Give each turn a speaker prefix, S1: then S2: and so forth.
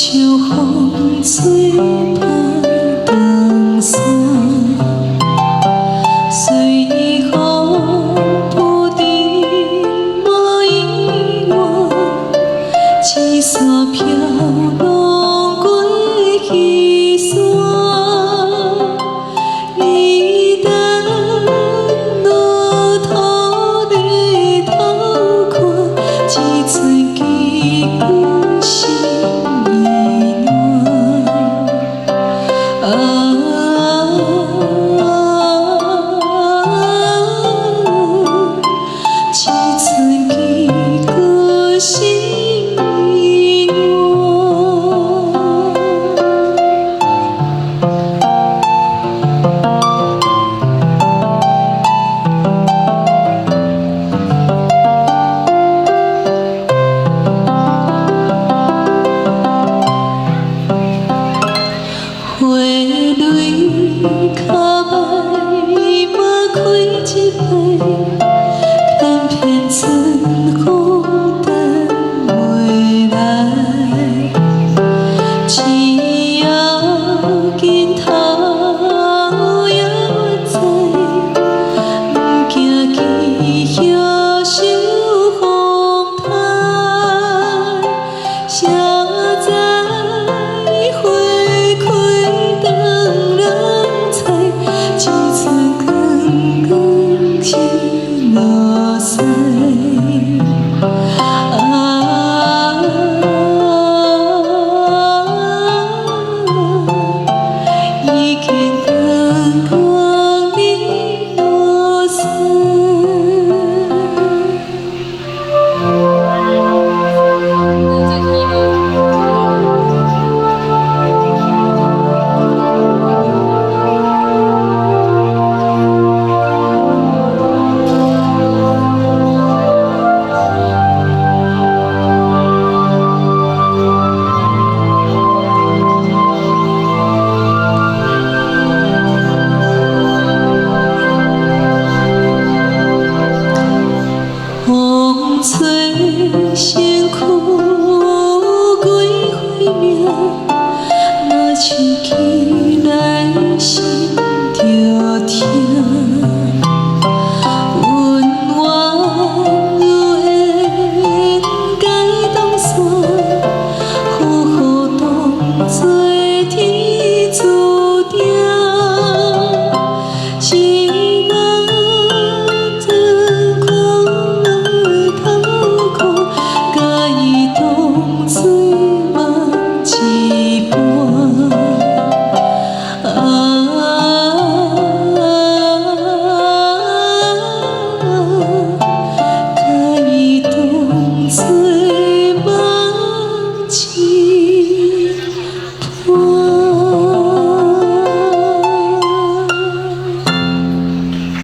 S1: 像风吹白长衫，随风不停无依恋，一山飘浪过去山，你等落土地头看，一寸记阮心。 花蕊较歹，莫开一摆，偏偏春风等袂来。只要紧头也知，毋惊枝叶受风台，谁知花开。 落西，已经灯光你落西。 风吹身躯几回命，若唱起来心着疼。温暖如烟解冻散，好好当作天注定。 情。